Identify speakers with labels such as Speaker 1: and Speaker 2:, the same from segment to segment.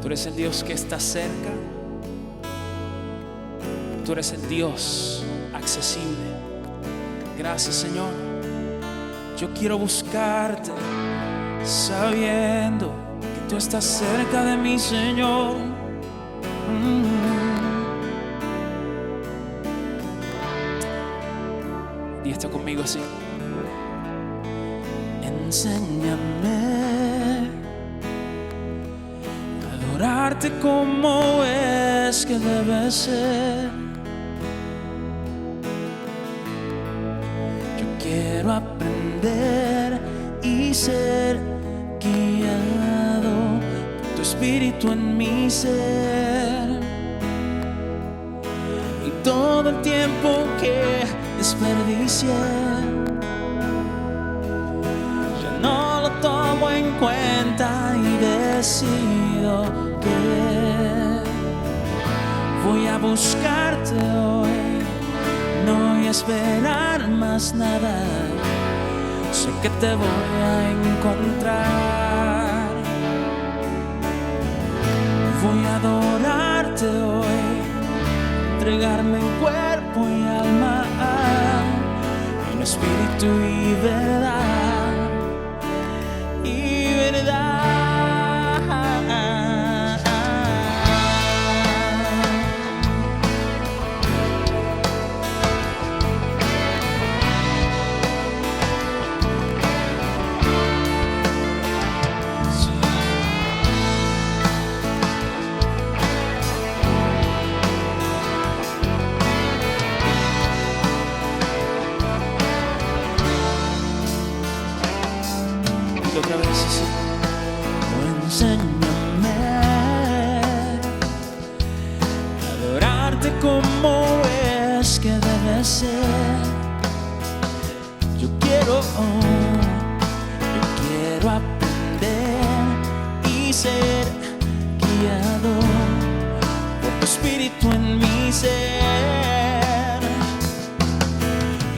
Speaker 1: Tú eres el Dios que está cerca. Tú eres el Dios accesible. Gracias, Señor. Yo quiero buscarte sabiendo que tú estás cerca de mí, Señor. Y está conmigo así. Enséñame a adorarte como es que debe ser. Yo quiero aprender y ser guiado por tu espíritu en mi ser. Y todo el tiempo que desperdicié ya no lo tomo en cuenta y decido que voy a buscarte hoy, no voy a esperar más nada. Sé que te voy a encontrar. Voy a adorarte hoy, entregarme en cuerpo y alma, en espíritu y verdad, y verdad. Otra vez así. Enséñame a adorarte como es que debe ser. Yo quiero aprender y ser guiado por tu espíritu en mi ser.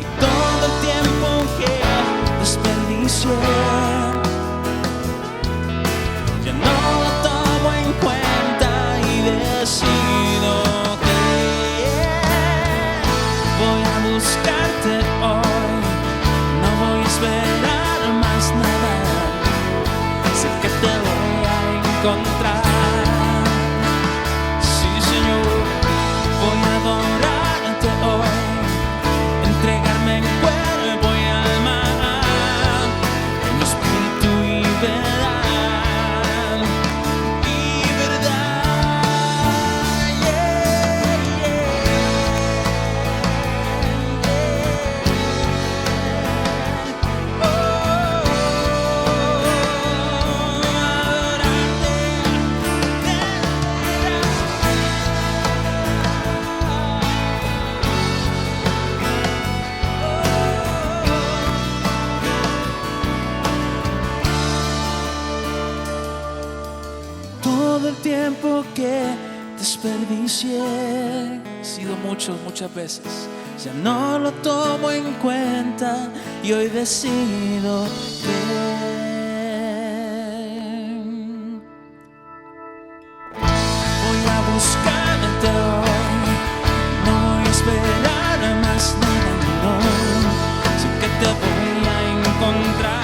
Speaker 1: Y todo el tiempo que desperdicio decido que voy a buscarte hoy, no voy a esperar más nada. Sé que te voy a encontrar. Sí, Señor, voy a adorarte hoy, entregarme en cuerpo y alma, en espíritu y verdad. Todo el tiempo que desperdicié, ha sido muchas veces, ya no lo tomo en cuenta y hoy decido que voy a buscarte hoy, no voy a esperar más nada, no, sé que te voy a encontrar.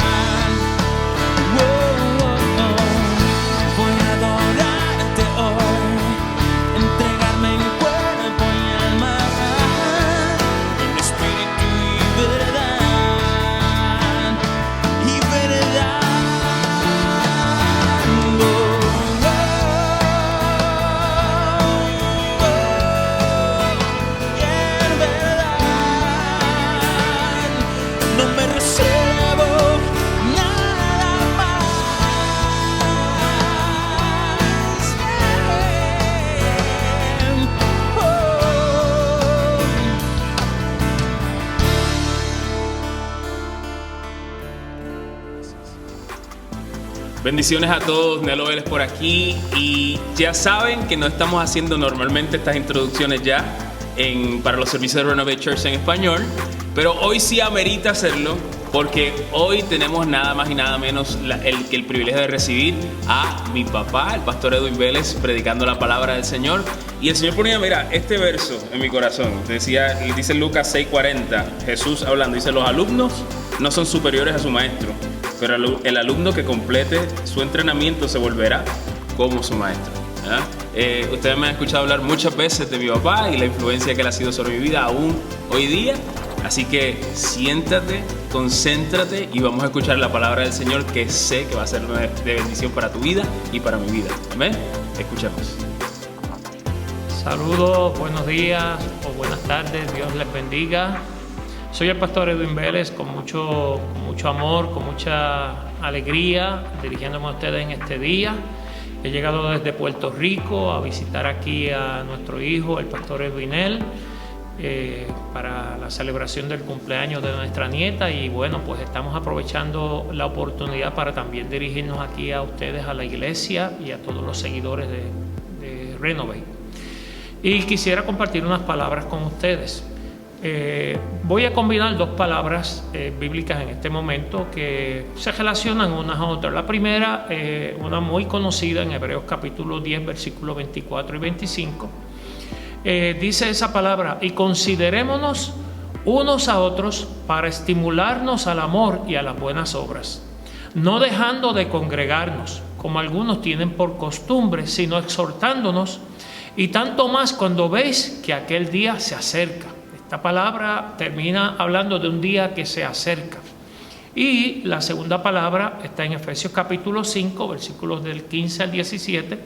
Speaker 1: Y verdad.
Speaker 2: Bendiciones a todos, Nelo Vélez por aquí, y ya saben que no estamos haciendo normalmente estas introducciones ya para los servicios de Renovate Church en español, pero hoy sí amerita hacerlo porque hoy tenemos nada más y nada menos el privilegio de recibir a mi papá, el pastor Edwin Vélez, predicando la palabra del Señor. Y el Señor ponía, mira, este verso en mi corazón. Dice Lucas 6:40, Jesús hablando, dice: los alumnos no son superiores a su maestro, pero el alumno que complete su entrenamiento se volverá como su maestro. Ustedes me han escuchado hablar muchas veces de mi papá y la influencia que él ha sido sobre mi vida aún hoy día. Así que siéntate, concéntrate y vamos a escuchar la palabra del Señor, que sé que va a ser de bendición para tu vida y para mi vida. Amén. Escuchemos.
Speaker 3: Saludos, buenos días o buenas tardes, Dios les bendiga. Soy el pastor Edwin Vélez, con mucho amor, con mucha alegría, dirigiéndome a ustedes en este día. He llegado desde Puerto Rico a visitar aquí a nuestro hijo, el pastor Edwinel, para la celebración del cumpleaños de nuestra nieta, y bueno, pues estamos aprovechando la oportunidad para también dirigirnos aquí a ustedes, a la iglesia y a todos los seguidores de Renovate. Y quisiera compartir unas palabras con ustedes. Voy a combinar dos palabras bíblicas en este momento que se relacionan unas a otras. La primera, una muy conocida en Hebreos capítulo 10, versículos 24 y 25. Dice esa palabra: y considerémonos unos a otros para estimularnos al amor y a las buenas obras, no dejando de congregarnos, como algunos tienen por costumbre, sino exhortándonos, y tanto más cuando veis que aquel día se acerca. Esta palabra termina hablando de un día que se acerca. Y la segunda palabra está en Efesios capítulo 5, versículos del 15 al 17.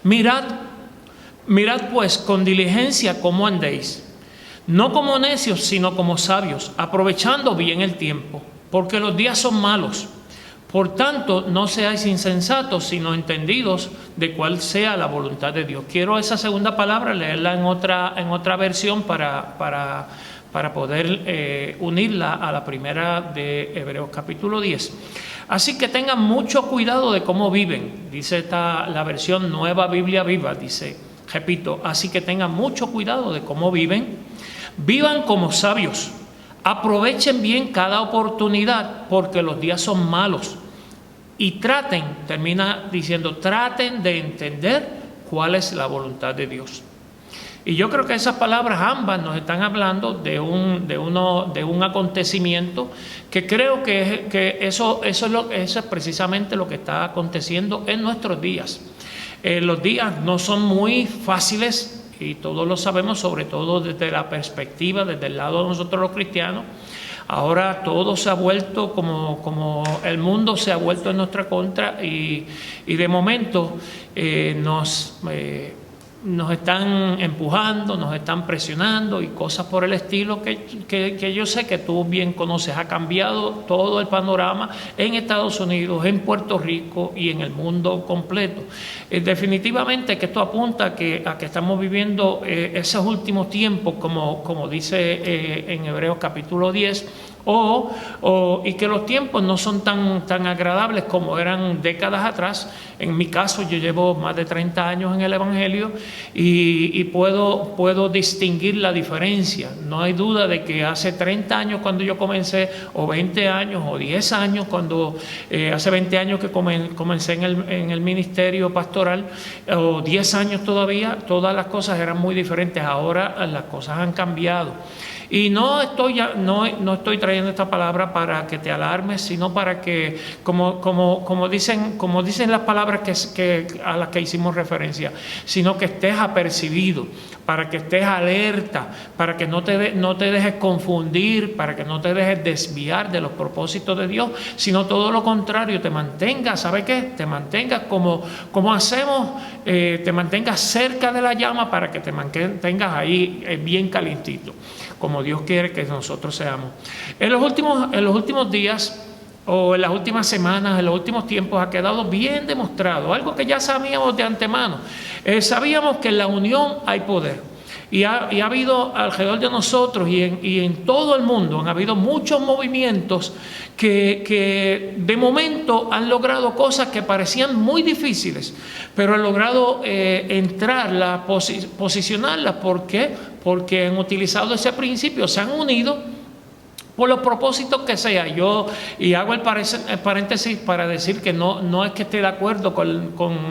Speaker 3: Mirad pues con diligencia cómo andéis, no como necios, sino como sabios, aprovechando bien el tiempo, porque los días son malos. Por tanto, no seáis insensatos, sino entendidos de cuál sea la voluntad de Dios. Quiero esa segunda palabra leerla en otra versión para poder unirla a la primera de Hebreos capítulo 10. Así que tengan mucho cuidado de cómo viven. Dice la versión Nueva Biblia Viva, dice, repito, así que tengan mucho cuidado de cómo viven. Vivan como sabios. Aprovechen bien cada oportunidad, porque los días son malos. Y termina diciendo, traten de entender cuál es la voluntad de Dios. Y yo creo que esas palabras ambas nos están hablando de un acontecimiento que creo que eso es precisamente lo que está aconteciendo en nuestros días. Los días no son muy fáciles, y todos lo sabemos, sobre todo desde la perspectiva, desde el lado de nosotros los cristianos. Ahora todo se ha vuelto como el mundo se ha vuelto en nuestra contra, y de momento nos están empujando, nos están presionando y cosas por el estilo que yo sé que tú bien conoces. Ha cambiado todo el panorama en Estados Unidos, en Puerto Rico y en el mundo completo. Definitivamente que esto apunta a que estamos viviendo esos últimos tiempos, como dice en Hebreos capítulo 10, y que los tiempos no son tan agradables como eran décadas atrás. En mi caso, yo llevo más de 30 años en el Evangelio y puedo distinguir la diferencia. No hay duda de que hace 30 años cuando yo comencé, o 20 años, o 10 años, hace 20 años que comencé en el ministerio pastoral, o 10 años todavía, todas las cosas eran muy diferentes. Ahora las cosas han cambiado. Y no estoy trayendo esta palabra para que te alarmes, sino para que, como dicen las palabras a las que hicimos referencia, sino que estés apercibido, para que estés alerta, para que no te dejes confundir, para que no te dejes desviar de los propósitos de Dios, sino todo lo contrario, te mantengas, ¿sabe qué? Te mantengas como hacemos, te mantengas cerca de la llama, para que te mantengas ahí bien calientito, como Dios quiere que nosotros seamos. En los últimos días, o en las últimas semanas, en los últimos tiempos, ha quedado bien demostrado algo que ya sabíamos de antemano. Sabíamos que en la unión hay poder. Y ha habido alrededor de nosotros y en todo el mundo, han habido muchos movimientos que de momento han logrado cosas que parecían muy difíciles, pero han logrado posicionarlas. ¿Por qué? Porque han utilizado ese principio, se han unido por los propósitos que sea. Y hago el paréntesis para decir que no es que esté de acuerdo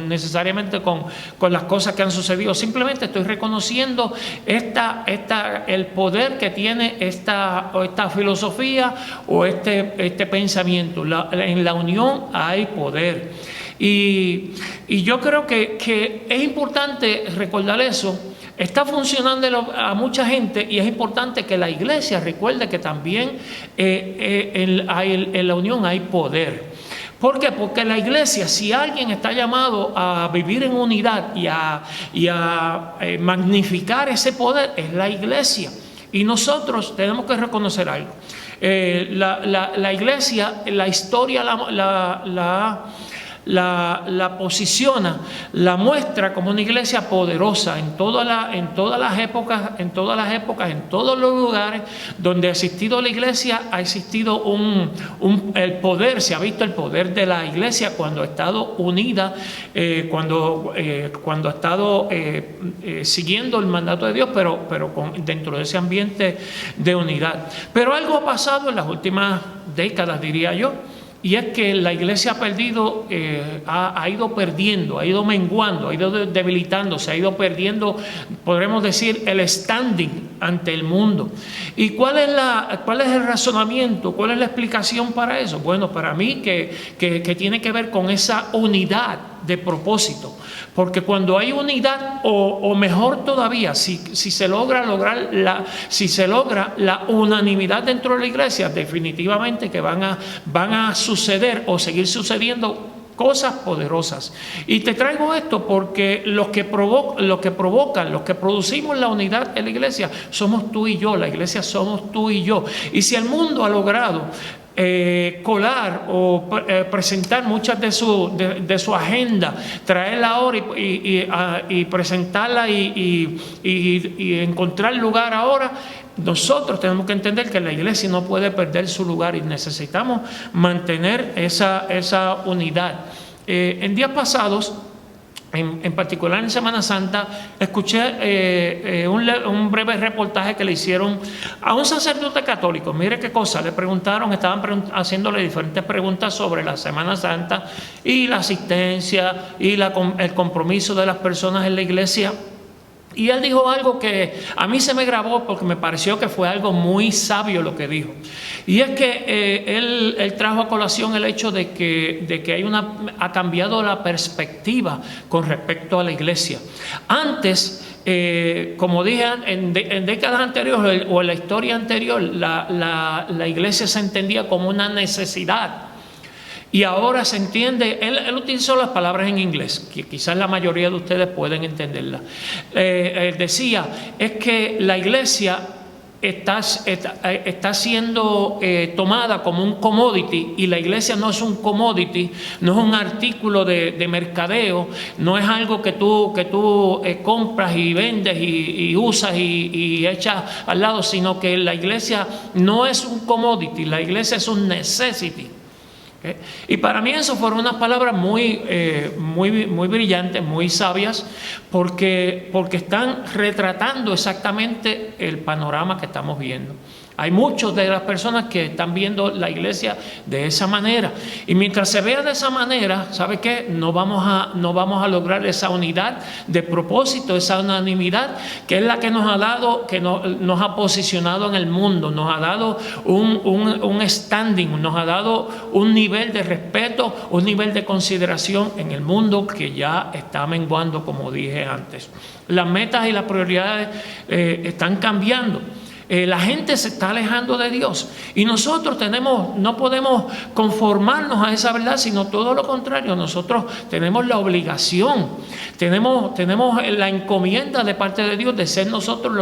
Speaker 3: necesariamente con las cosas que han sucedido, simplemente estoy reconociendo el poder que tiene esta filosofía o este pensamiento. En la unión hay poder. Y yo creo que es importante recordar eso. Está funcionando a mucha gente y es importante que la iglesia recuerde que también en la unión hay poder. ¿Por qué? Porque la iglesia, si alguien está llamado a vivir en unidad y a magnificar ese poder, es la iglesia. Y nosotros tenemos que reconocer algo. La iglesia, la historia la posiciona, la muestra como una iglesia poderosa en todas las épocas, en todos los lugares donde ha existido la iglesia, ha existido el poder, se ha visto el poder de la iglesia cuando ha estado unida, cuando ha estado siguiendo el mandato de Dios, pero dentro de ese ambiente de unidad. Pero algo ha pasado en las últimas décadas, diría yo. Y es que la iglesia ha ido perdiendo, ha ido menguando, ha ido debilitándose, ha ido perdiendo, podremos decir, el standing ante el mundo. ¿Y cuál es el razonamiento? ¿Cuál es la explicación para eso? Bueno, para mí que tiene que ver con esa unidad de propósito. Porque cuando hay unidad, o mejor todavía, si se logra la unanimidad dentro de la iglesia, definitivamente que van a suceder o seguir sucediendo cosas poderosas. Y te traigo esto porque los que producimos la unidad en la iglesia somos tú y yo. La iglesia somos tú y yo. Y si el mundo ha logrado colar o presentar muchas de su agenda, traerla ahora y presentarla y encontrar lugar ahora, nosotros tenemos que entender que la iglesia no puede perder su lugar y necesitamos mantener esa unidad. En días pasados, en particular en Semana Santa, escuché un breve reportaje que le hicieron a un sacerdote católico. Mire qué cosa, le preguntaron, estaban haciéndole diferentes preguntas sobre la Semana Santa y la asistencia y el compromiso de las personas en la iglesia. Y él dijo algo que a mí se me grabó porque me pareció que fue algo muy sabio lo que dijo. Y es que él trajo a colación el hecho de que ha cambiado la perspectiva con respecto a la iglesia. Antes, como dije, en décadas anteriores o en la historia anterior, la iglesia se entendía como una necesidad. Y ahora se entiende, él utilizó las palabras en inglés, que quizás la mayoría de ustedes pueden entenderlas. Él decía, es que la iglesia está siendo tomada como un commodity, y la iglesia no es un commodity, no es un artículo de mercadeo, no es algo que tú compras y vendes y usas y echas al lado, sino que la iglesia no es un commodity, la iglesia es un necessity. Y para mí eso fueron unas palabras muy brillantes, muy sabias, porque están retratando exactamente el panorama que estamos viendo. Hay muchas de las personas que están viendo la iglesia de esa manera. Y mientras se vea de esa manera, ¿sabe qué? No vamos a lograr esa unidad de propósito, esa unanimidad, que es la que nos ha dado, que nos ha posicionado en el mundo, nos ha dado un standing, nos ha dado un nivel de respeto, un nivel de consideración en el mundo que ya está menguando, como dije antes. Las metas y las prioridades están cambiando. La gente se está alejando de Dios y nosotros no podemos conformarnos a esa verdad, sino todo lo contrario. Nosotros tenemos la obligación, tenemos la encomienda de parte de Dios de ser nosotros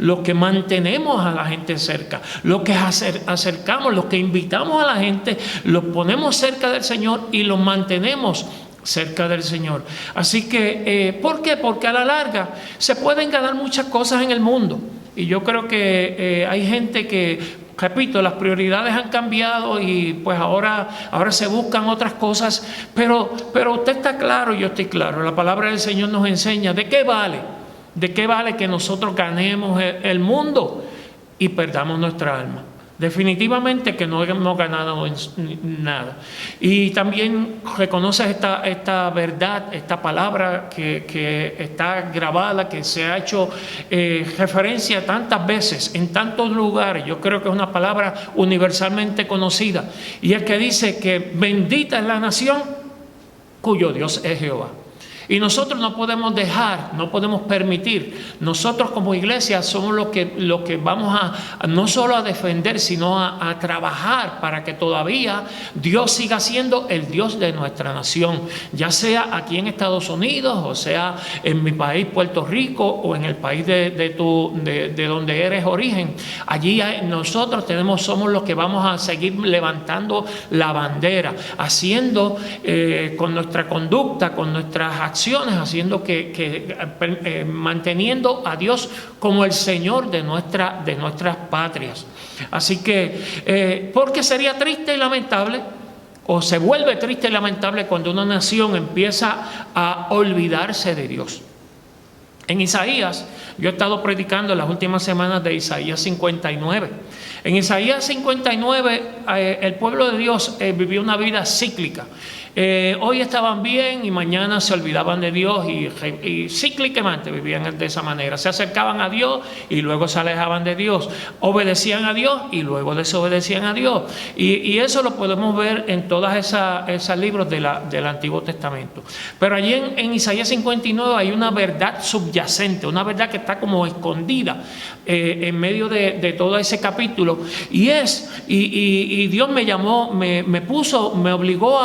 Speaker 3: los que mantenemos a la gente cerca, los que acercamos, los que invitamos a la gente, los ponemos cerca del Señor y los mantenemos cerca del Señor. Así que, ¿por qué? Porque a la larga se pueden ganar muchas cosas en el mundo. Y yo creo que hay gente que, repito, las prioridades han cambiado y pues ahora se buscan otras cosas. Pero usted está claro, yo estoy claro. La palabra del Señor nos enseña de qué vale. ¿De qué vale que nosotros ganemos el mundo y perdamos nuestra alma? Definitivamente que no hemos ganado nada. Y también reconoce esta verdad, esta palabra que está grabada, que se ha hecho referencia tantas veces, en tantos lugares. Yo creo que es una palabra universalmente conocida. Y es que dice que bendita es la nación cuyo Dios es Jehová. Y nosotros no podemos dejar, no podemos permitir. Nosotros como iglesia somos los que vamos a no solo a defender, sino a trabajar para que todavía Dios siga siendo el Dios de nuestra nación. Ya sea aquí en Estados Unidos, o sea en mi país, Puerto Rico, o en el país de donde eres origen. Allí nosotros somos los que vamos a seguir levantando la bandera, haciendo con nuestra conducta, con nuestras acciones, haciendo manteniendo a Dios como el Señor de nuestras patrias. Así que, porque sería triste y lamentable, o se vuelve triste y lamentable cuando una nación empieza a olvidarse de Dios. En Isaías, yo he estado predicando en las últimas semanas de Isaías 59. En Isaías 59, el pueblo de Dios vivió una vida cíclica. Hoy estaban bien y mañana se olvidaban de Dios y cíclicamente vivían de esa manera. Se acercaban a Dios y luego se alejaban de Dios. Obedecían a Dios y luego desobedecían a Dios. Y eso lo podemos ver en todos esos libros del Antiguo Testamento. Pero allí en Isaías 59 hay una verdad subyacente, una verdad que está como escondida en medio de todo ese capítulo. Y Dios me llamó, me obligó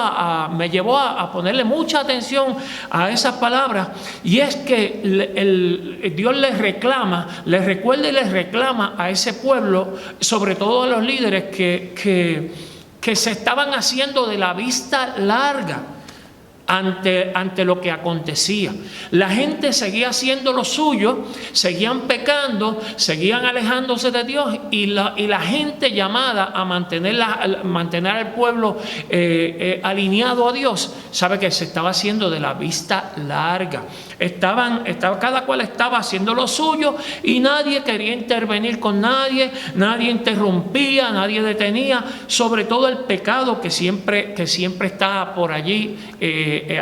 Speaker 3: me llevó a ponerle mucha atención a esas palabras, y es que Dios les recuerda y les reclama a ese pueblo, sobre todo a los líderes que se estaban haciendo de la vista larga ante lo que acontecía. La gente seguía haciendo lo suyo, seguían pecando, seguían alejándose de Dios, y la gente llamada a mantener al pueblo alineado a Dios, sabe que se estaba haciendo de la vista larga. Cada cual estaba haciendo lo suyo y nadie quería intervenir con nadie interrumpía, nadie detenía, sobre todo el pecado que siempre está por allí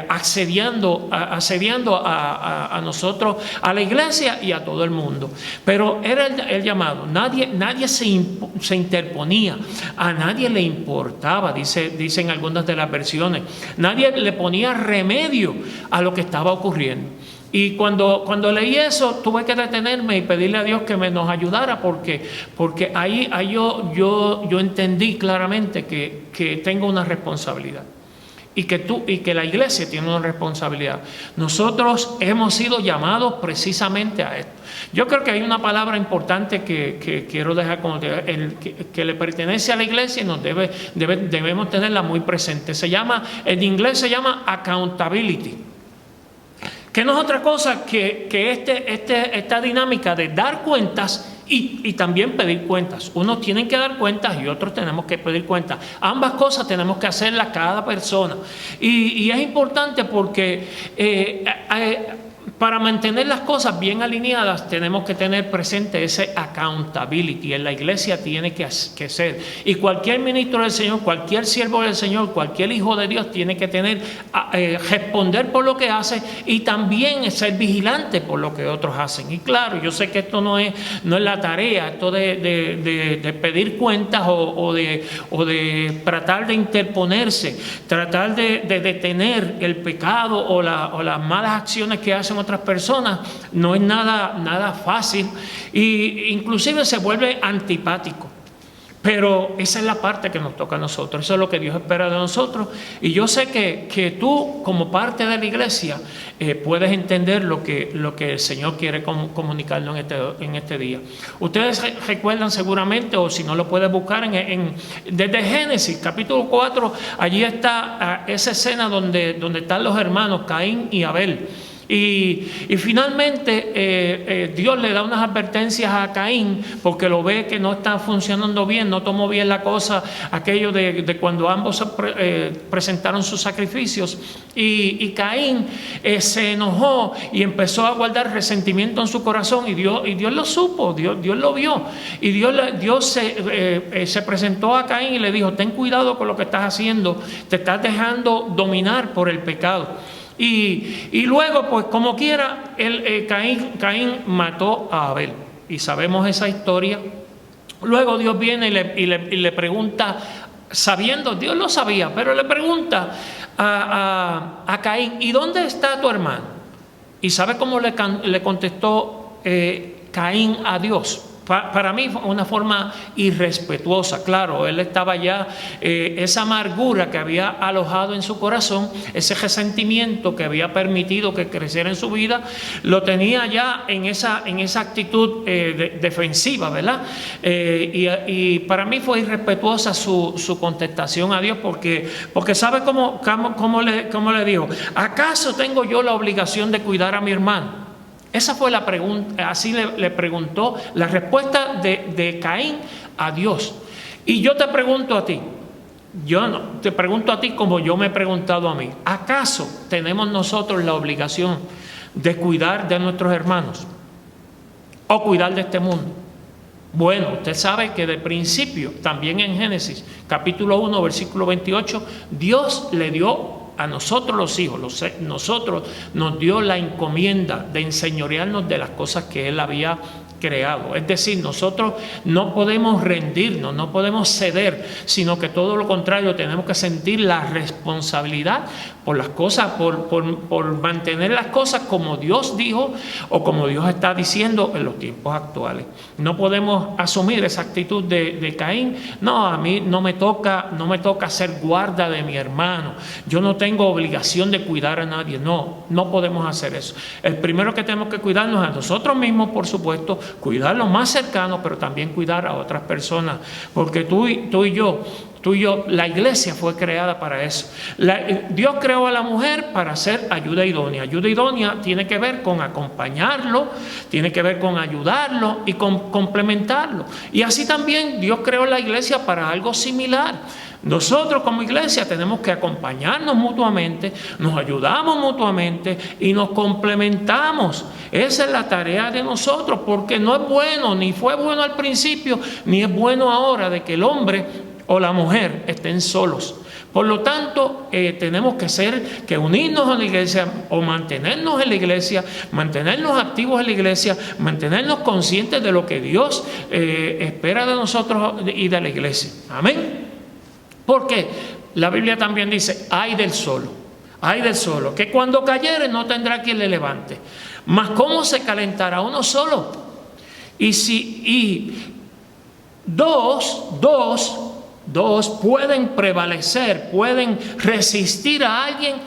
Speaker 3: asediando a nosotros, a la iglesia y a todo el mundo. Pero era el llamado. Nadie se interponía, a nadie le importaba, dicen algunas de las versiones. Nadie le ponía remedio a lo que estaba ocurriendo. Y cuando leí eso, tuve que detenerme y pedirle a Dios que nos ayudara, porque ahí yo entendí claramente que tengo una responsabilidad. Y que la iglesia tiene una responsabilidad. Nosotros hemos sido llamados precisamente a esto. Yo creo que hay una palabra importante que quiero dejar como que le pertenece a la iglesia y debemos tenerla muy presente. En inglés se llama accountability, que no es otra cosa que esta dinámica de dar cuentas y también pedir cuentas. Unos tienen que dar cuentas y otros tenemos que pedir cuentas. Ambas cosas tenemos que hacerlas cada persona. Y es importante porque para mantener las cosas bien alineadas tenemos que tener presente ese accountability. En la iglesia tiene que ser. Y cualquier ministro del Señor, cualquier siervo del Señor, cualquier hijo de Dios tiene que responder por lo que hace y también ser vigilante por lo que otros hacen. Y claro, yo sé que esto no es la tarea, esto de pedir cuentas o de tratar de interponerse, tratar de detener el pecado o las malas acciones que hacen otras personas, no es nada fácil, y inclusive se vuelve antipático. Pero esa es la parte que nos toca a nosotros, eso es lo que Dios espera de nosotros. Y yo sé que tú, como parte de la iglesia, puedes entender lo que el Señor quiere comunicarnos en este día. Ustedes recuerdan seguramente, o si no lo puedes buscar desde Génesis capítulo 4, allí está esa escena donde están los hermanos Caín y Abel. Y finalmente Dios le da unas advertencias a Caín porque lo ve que no está funcionando bien, no tomó bien la cosa, aquello de cuando ambos presentaron sus sacrificios, y Caín se enojó y empezó a guardar resentimiento en su corazón, y Dios lo supo, Dios lo vio, y Dios se presentó a Caín y le dijo: ten cuidado con lo que estás haciendo, te estás dejando dominar por el pecado. Y luego, pues como quiera, Caín mató a Abel. Y sabemos esa historia. Luego Dios viene y le pregunta, sabiendo, Dios lo sabía, pero le pregunta a Caín: ¿y dónde está tu hermano? ¿Y sabe cómo le contestó Caín a Dios? Para mí fue una forma irrespetuosa. Claro, él estaba ya, esa amargura que había alojado en su corazón, ese resentimiento que había permitido que creciera en su vida, lo tenía ya en esa actitud defensiva, ¿verdad? Y para mí fue irrespetuosa su contestación a Dios, porque ¿sabe cómo le dijo? ¿Acaso tengo yo la obligación de cuidar a mi hermano? Esa fue la pregunta, así le preguntó, la respuesta de Caín a Dios. Y yo te pregunto a ti, te pregunto a ti como yo me he preguntado a mí: ¿acaso tenemos nosotros la obligación de cuidar de nuestros hermanos o cuidar de este mundo? Bueno, usted sabe que de principio, también en Génesis capítulo 1, versículo 28, Dios le dio a nosotros los hijos, nosotros nos dio la encomienda de enseñorearnos de las cosas que Él había creado. Es decir, nosotros no podemos rendirnos, no podemos ceder, sino que todo lo contrario, tenemos que sentir la responsabilidad por las cosas, por mantener las cosas como Dios dijo o como Dios está diciendo en los tiempos actuales. No podemos asumir esa actitud de Caín. No, a mí no me toca ser guarda de mi hermano, yo no tengo obligación de cuidar a nadie. No podemos hacer eso. El primero que tenemos que cuidarnos a nosotros mismos, por supuesto, cuidar los más cercanos, pero también cuidar a otras personas, porque tú y yo, la iglesia fue creada para eso. Dios creó a la mujer para ser ayuda idónea. Ayuda idónea tiene que ver con acompañarlo, tiene que ver con ayudarlo y con complementarlo. Y así también Dios creó la iglesia para algo similar. Nosotros como iglesia tenemos que acompañarnos mutuamente, nos ayudamos mutuamente y nos complementamos. Esa es la tarea de nosotros, porque no es bueno, ni fue bueno al principio, ni es bueno ahora de que el hombre o la mujer estén solos. Por lo tanto, tenemos que unirnos a la iglesia o mantenernos en la iglesia, mantenernos activos en la iglesia, mantenernos conscientes de lo que Dios espera de nosotros y de la iglesia. Amén. Porque la Biblia también dice: ay del solo, que cuando cayere no tendrá quien le levante. Mas ¿cómo se calentará uno solo? Y dos pueden prevalecer, pueden resistir a alguien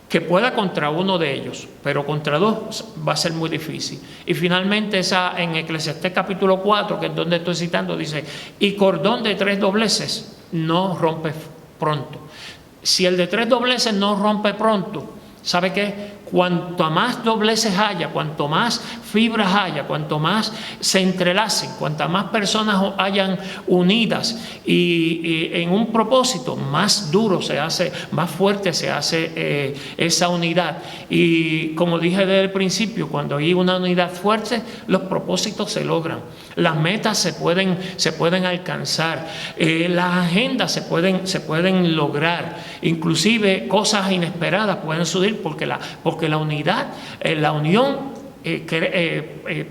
Speaker 3: que pueda contra uno de ellos, pero contra dos va a ser muy difícil. Y finalmente en Eclesiastés capítulo 4, que es donde estoy citando, dice: y cordón de 3 dobleces no rompe pronto. Si el de 3 dobleces no rompe pronto, ¿sabe qué? Cuanto más dobleces haya, cuanto más fibras haya, cuanto más se entrelacen, cuantas más personas hayan unidas y en un propósito, más duro se hace, más fuerte se hace esa unidad. Y como dije desde el principio, cuando hay una unidad fuerte, los propósitos se logran, las metas se pueden alcanzar, las agendas se pueden lograr, inclusive cosas inesperadas pueden surgir porque la unidad, la unión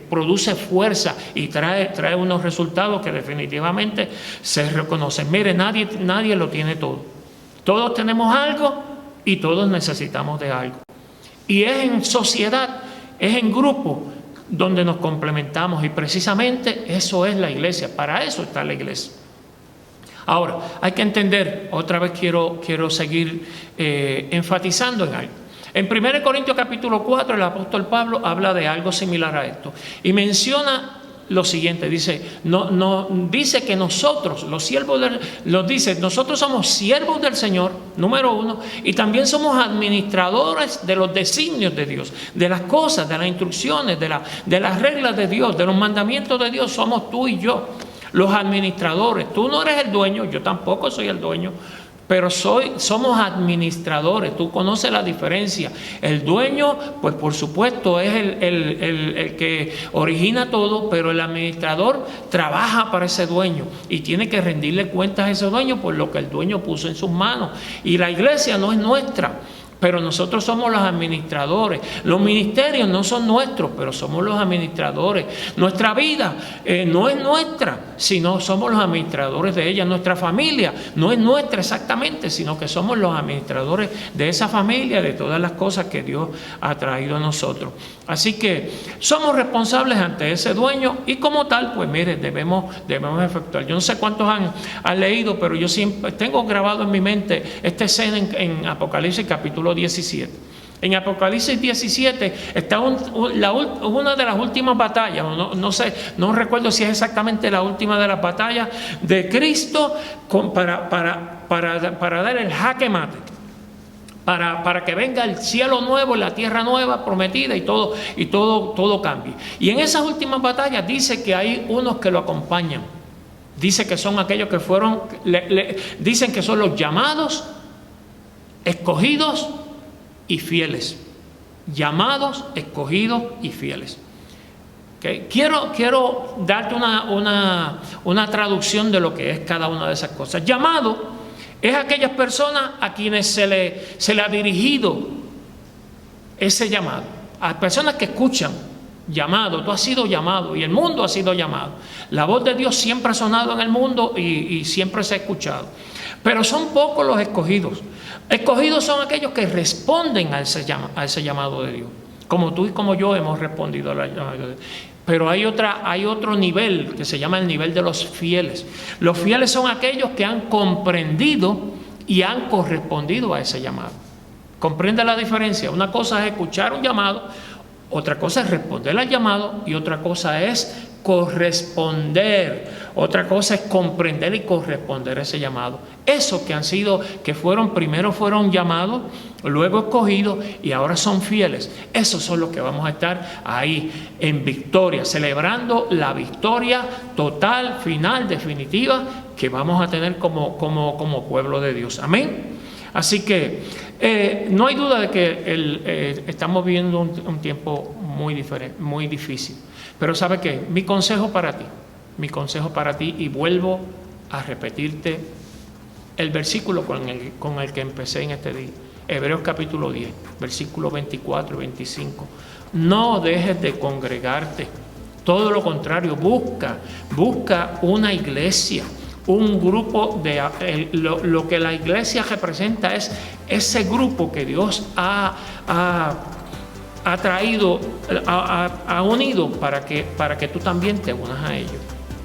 Speaker 3: produce fuerza y trae unos resultados que definitivamente se reconocen. Mire, nadie lo tiene todo. Todos tenemos algo y todos necesitamos de algo. Y es en sociedad, es en grupo donde nos complementamos, y precisamente eso es la iglesia. Para eso está la iglesia. Ahora, hay que entender, otra vez quiero seguir enfatizando en algo. En 1 Corintios capítulo 4, el apóstol Pablo habla de algo similar a esto y menciona lo siguiente, dice que nosotros, nosotros somos siervos del Señor, número uno, y también somos administradores de los designios de Dios, de las cosas, de las instrucciones, de las reglas de Dios, de los mandamientos de Dios. Somos tú y yo los administradores. Tú no eres el dueño, yo tampoco soy el dueño, pero somos administradores. Tú conoces la diferencia. El dueño, pues por supuesto, es el que origina todo, pero el administrador trabaja para ese dueño y tiene que rendirle cuentas a ese dueño por lo que el dueño puso en sus manos. Y la iglesia no es nuestra, pero nosotros somos los administradores. Los ministerios no son nuestros, pero somos los administradores. Nuestra vida no es nuestra, sino somos los administradores de ella. Nuestra familia no es nuestra exactamente, sino que somos los administradores de esa familia, de todas las cosas que Dios ha traído a nosotros. Así que somos responsables ante ese dueño y como tal, pues mire, debemos efectuar. Yo no sé cuántos han leído, pero yo siempre tengo grabado en mi mente esta escena en Apocalipsis capítulo 17. En Apocalipsis 17 está una de las últimas batallas, no recuerdo si es exactamente la última de las batallas de Cristo para dar el jaque mate, para que venga el cielo nuevo, la tierra nueva prometida y todo cambie. Y en esas últimas batallas dice que hay unos que lo acompañan. Dice que son aquellos que dicen que son los llamados, escogidos y fieles. Llamados, escogidos y fieles. ¿Okay? Quiero darte una traducción de lo que es cada una de esas cosas. Llamado es aquellas personas a quienes se le ha dirigido ese llamado. A personas que escuchan. Llamado, tú has sido llamado y el mundo ha sido llamado. La voz de Dios siempre ha sonado en el mundo y siempre se ha escuchado. Pero son pocos los escogidos. Escogidos son aquellos que responden a ese llamado de Dios, como tú y como yo hemos respondido a la llamada de Dios. Pero hay otro nivel que se llama el nivel de los fieles. Los fieles son aquellos que han comprendido y han correspondido a ese llamado. ¿Comprende la diferencia? Una cosa es escuchar un llamado, otra cosa es responder al llamado y otra cosa es corresponder. Otra cosa es comprender y corresponder a ese llamado. Esos primero fueron llamados, luego escogidos y ahora son fieles. Esos son los que vamos a estar ahí en victoria, celebrando la victoria total, final, definitiva que vamos a tener como pueblo de Dios. Amén. Así que no hay duda de que estamos viviendo un tiempo muy diferente, muy difícil. Pero ¿sabe qué? Mi consejo para ti, y vuelvo a repetirte el versículo con el que empecé en este día. Hebreos capítulo 10, versículos 24 y 25. No dejes de congregarte. Todo lo contrario, busca una iglesia. Un grupo lo que la iglesia representa es ese grupo que Dios ha traído, ha unido para que tú también te unas a ellos,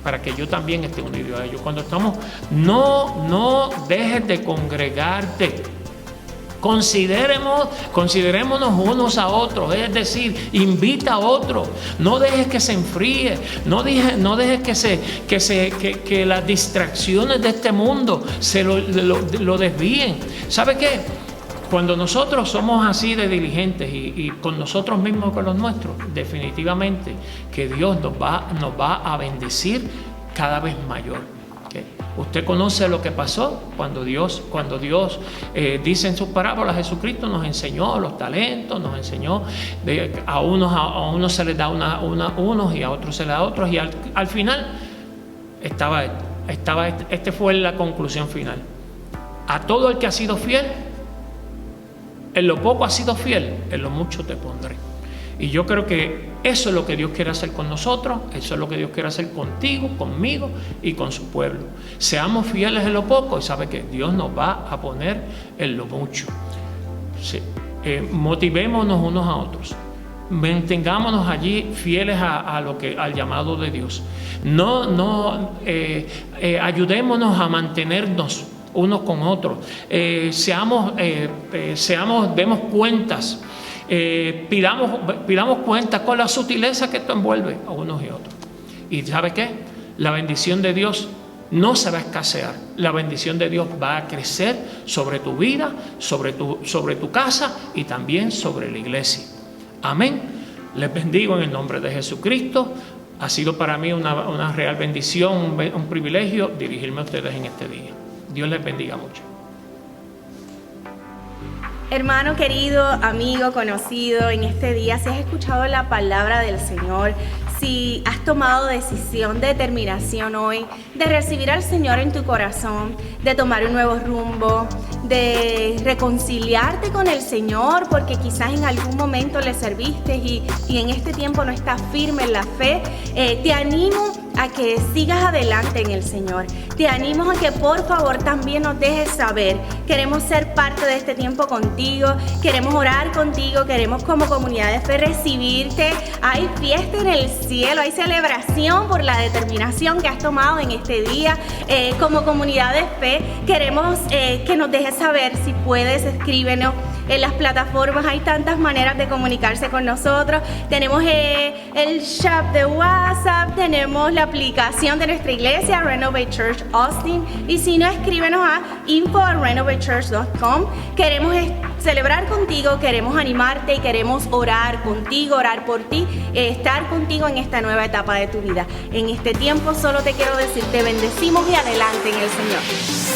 Speaker 3: para que yo también esté unido a ellos. Cuando estamos, no dejes de congregarte. Considerémonos unos a otros, es decir, invita a otros, no dejes que se enfríe, no dejes que las distracciones de este mundo lo desvíen. ¿Sabe qué? Cuando nosotros somos así de diligentes y con nosotros mismos, con los nuestros, definitivamente que Dios nos va a bendecir cada vez mayor. ¿Okay? Usted conoce lo que pasó cuando Dios dice en sus parábolas, Jesucristo nos enseñó los talentos, nos enseñó a unos se les da unos y a otros se les da otros, y al final esta fue la conclusión final. A todo el que ha sido fiel, en lo poco has sido fiel, en lo mucho te pondré. Y yo creo que eso es lo que Dios quiere hacer con nosotros, eso es lo que Dios quiere hacer contigo, conmigo y con su pueblo. Seamos fieles en lo poco y sabe que Dios nos va a poner en lo mucho. Sí. Motivémonos unos a otros. Mantengámonos allí fieles al llamado de Dios. Ayudémonos a mantenernos unos con otros. Demos cuentas. Pidamos cuentas con la sutileza que esto envuelve a unos y otros. ¿Y sabe qué? La bendición de Dios no se va a escasear. La bendición de Dios va a crecer sobre tu vida, sobre tu casa y también sobre la iglesia. Amén. Les bendigo en el nombre de Jesucristo. Ha sido para mí una real bendición, un privilegio dirigirme a ustedes en este día. Dios les bendiga mucho.
Speaker 4: Hermano querido, amigo, conocido, en este día, si has escuchado la palabra del Señor, si has tomado decisión, determinación hoy de recibir al Señor en tu corazón, de tomar un nuevo rumbo, de reconciliarte con el Señor, porque quizás en algún momento le serviste y en este tiempo no estás firme en la fe, te animo a que sigas adelante en el Señor. Te animo a que por favor también nos dejes saber. Queremos ser parte de este tiempo contigo, queremos orar contigo, queremos como comunidad de fe recibirte. Hay fiesta en el cielo, hay celebración por la determinación que has tomado en este día. Como comunidad de fe queremos que nos dejes saber. Si puedes, escríbenos en las plataformas. Hay tantas maneras de comunicarse con nosotros. Tenemos el chat de WhatsApp, tenemos la aplicación de nuestra iglesia Renovate Church Austin, y si no, escríbenos a info@renovatechurch.com. Queremos celebrar contigo, queremos animarte y queremos orar contigo, orar por ti, estar contigo en esta nueva etapa de tu vida. En este tiempo solo te quiero decir, te bendecimos y adelante en el Señor.